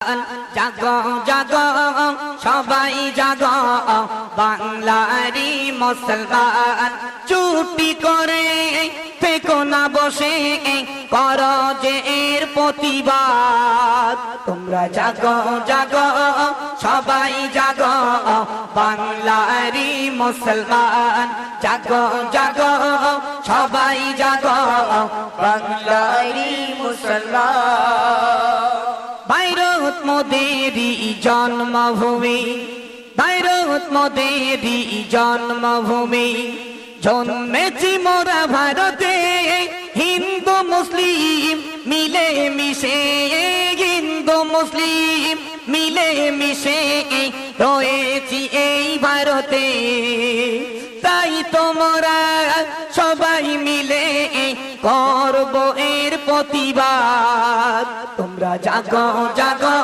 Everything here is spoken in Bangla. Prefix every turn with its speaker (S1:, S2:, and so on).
S1: জাগো জাগো সবাই জাগো বাংলারি মুসলমান চুপটি করে থেকো না বসে করো যে এর প্রতিবাদ তোমরা জাগো জাগো সবাই জাগো বাংলারি মুসলমান জাগো জাগো সবাই জাগো বাংলারি মুসলমান ভাইরত মোদেরই জন্মভূমি ভাইরত মোদেরই জন্মভূমি জন্মেছি মোরা ভারতে হিন্দু মুসলিম মিলে মিশে হিন্দু মুসলিম মিলে মিশে রয়েছি এই ভারতে তাই তোমরা সবাই মিলে করব এর প্রতিবাদ তোমরা জাগো জাগো